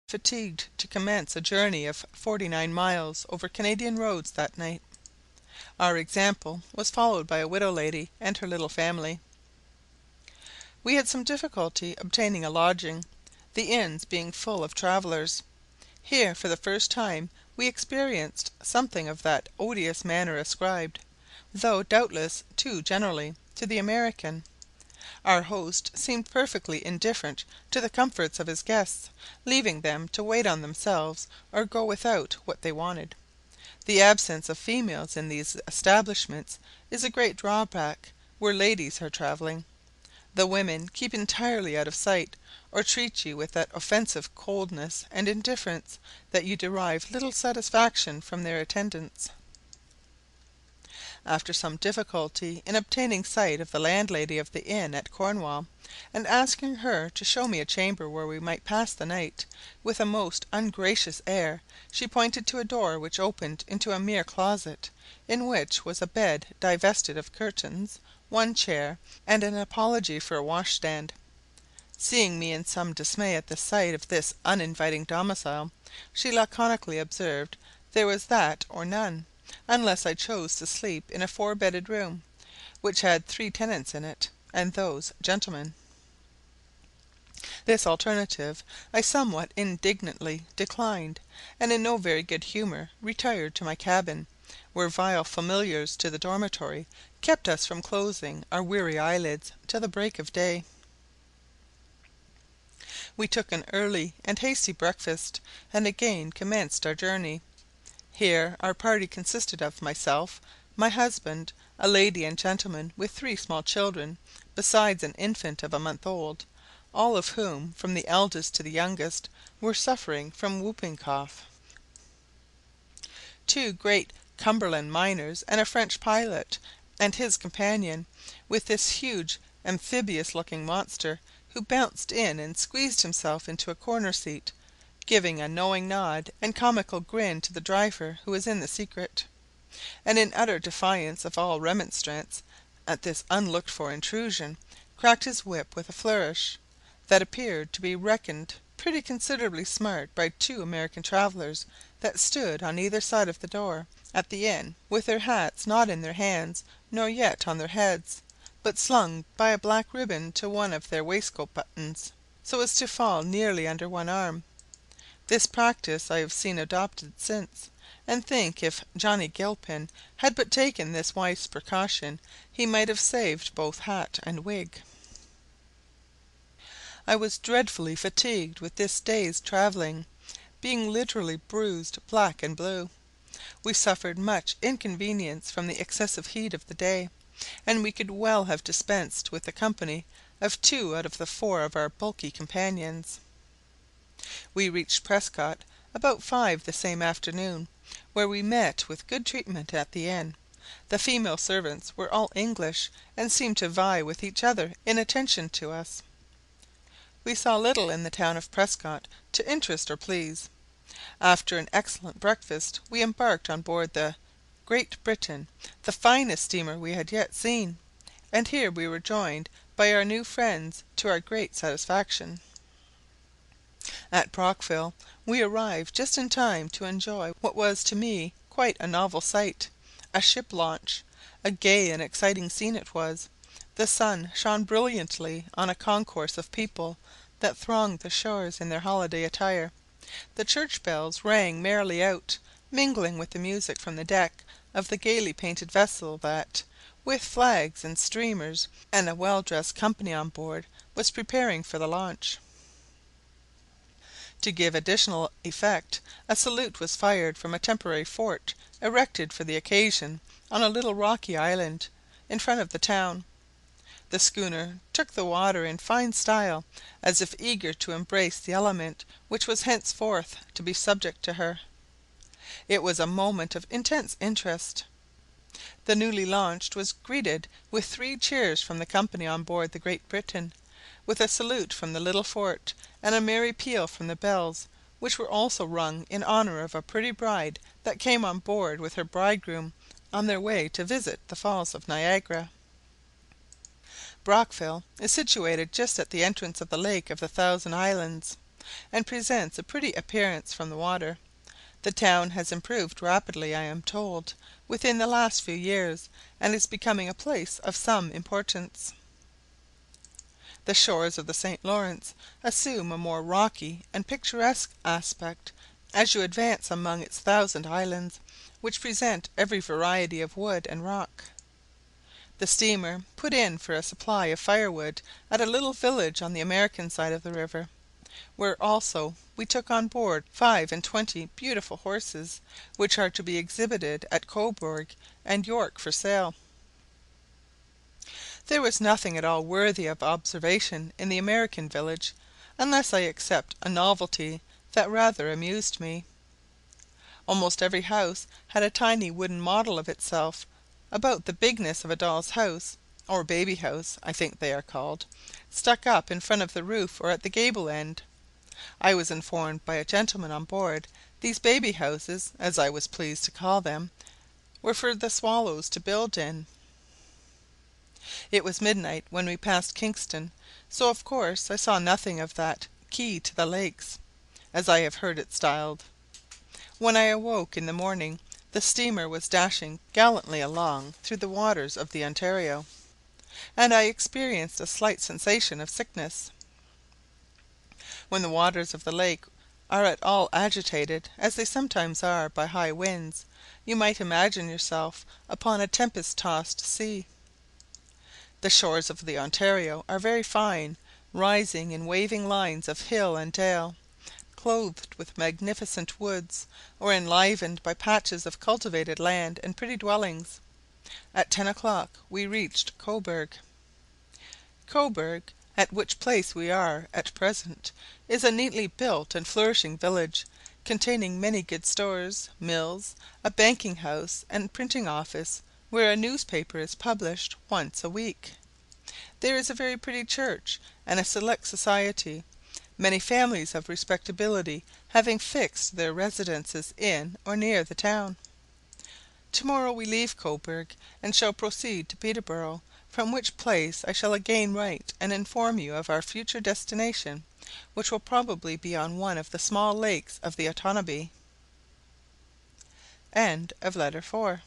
fatigued to commence a journey of 49 miles over Canadian roads that night. Our example was followed by a widow lady and her little family. We had some difficulty obtaining a lodging, the inns being full of travellers. Here, for the first time, we experienced something of that odious manner ascribed, though doubtless too generally, to the American. Our host seemed perfectly indifferent to the comforts of his guests, leaving them to wait on themselves or go without what they wanted. The absence of females in these establishments is a great drawback where ladies are travelling. The women keep entirely out of sight, or treat you with that offensive coldness and indifference that you derive little satisfaction from their attendance. After some difficulty in obtaining sight of the landlady of the inn at Cornwall, and asking her to show me a chamber where we might pass the night, with a most ungracious air she pointed to a door which opened into a mere closet, in which was a bed divested of curtains, one chair, and an apology for a washstand. Seeing me in some dismay at the sight of this uninviting domicile, she laconically observed there was that or none, unless I chose to sleep in a four-bedded room, which had three tenants in it, and those gentlemen. This alternative I somewhat indignantly declined, and in no very good humour retired to my cabin, where vile familiars to the dormitory kept us from closing our weary eyelids till the break of day. We took an early and hasty breakfast, and again commenced our journey. Here our party consisted of myself, my husband, a lady and gentleman with three small children, besides an infant of a month old, all of whom, from the eldest to the youngest, were suffering from whooping cough. Two great Cumberland miners and a French pilot, and his companion, with this huge amphibious looking monster, who bounced in and squeezed himself into a corner seat, giving a knowing nod and comical grin to the driver who was in the secret, and in utter defiance of all remonstrance at this unlooked for intrusion, cracked his whip with a flourish, that appeared to be reckoned pretty considerably smart by two American travellers that stood on either side of the door at the inn, with their hats not in their hands nor yet on their heads, but slung by a black ribbon to one of their waistcoat buttons, so as to fall nearly under one arm. This practice I have seen adopted since, and think if Johnny Gilpin had but taken this wise precaution he might have saved both hat and wig. I was dreadfully fatigued with this day's travelling, being literally bruised black and blue. We suffered much inconvenience from the excessive heat of the day, and we could well have dispensed with the company of two out of the four of our bulky companions. We reached Prescott about 5 the same afternoon, where we met with good treatment at the inn. The female servants were all English, and seemed to vie with each other in attention to us. We saw little in the town of Prescott to interest or please. After an excellent breakfast we embarked on board the Great Britain, the finest steamer we had yet seen, and here we were joined by our new friends to our great satisfaction. At Brockville we arrived just in time to enjoy what was to me quite a novel sight, a ship launch. A gay and exciting scene it was. The sun shone brilliantly on a concourse of people that thronged the shores in their holiday attire. The church bells rang merrily out, mingling with the music from the deck of the gaily painted vessel that, with flags and streamers and a well dressed company on board, was preparing for the launch. To give additional effect, a salute was fired from a temporary fort erected for the occasion on a little rocky island in front of the town. The schooner took the water in fine style, as if eager to embrace the element which was henceforth to be subject to her. It was a moment of intense interest. The newly launched was greeted with 3 cheers from the company on board the Great Britain, with a salute from the little fort, and a merry peal from the bells, which were also rung in honour of a pretty bride that came on board with her bridegroom on their way to visit the Falls of Niagara. Brockville is situated just at the entrance of the Lake of the Thousand Islands. and presents a pretty appearance from the water. The town has improved rapidly, I am told, within the last few years, and is becoming a place of some importance. The shores of the St. Lawrence assume a more rocky and picturesque aspect as you advance among its thousand islands, which present every variety of wood and rock. The steamer put in for a supply of firewood at a little village on the American side of the river, where also we took on board 25 beautiful horses, which are to be exhibited at Cobourg and York for sale. There was nothing at all worthy of observation in the American village, unless I except a novelty that rather amused me. Almost every house had a tiny wooden model of itself, about the bigness of a doll's house, or baby house, I think they are called, stuck up in front of the roof or at the gable end. I was informed by a gentleman on board these baby houses, as I was pleased to call them, were for the swallows to build in. It was midnight when we passed Kingston, so of course I saw nothing of that "key to the lakes," as I have heard it styled. When I awoke in the morning the steamer was dashing gallantly along through the waters of the Ontario, and I experienced a slight sensation of sickness. When the waters of the lake are at all agitated, as they sometimes are, by high winds, you might imagine yourself upon a tempest tossed sea. The shores of the Ontario are very fine, rising in waving lines of hill and dale, clothed with magnificent woods, or enlivened by patches of cultivated land and pretty dwellings. At 10 o'clock we reached Cobourg. Cobourg, at which place we are at present, is a neatly built and flourishing village, containing many good stores, mills, a banking house and printing office, where a newspaper is published once a week. There is a very pretty church, and a select society, many families of respectability having fixed their residences in or near the town. To morrow we leave Cobourg, and shall proceed to Peterborough, from which place I shall again write and inform you of our future destination, which will probably be on one of the small lakes of the Otonabee. Letter 5.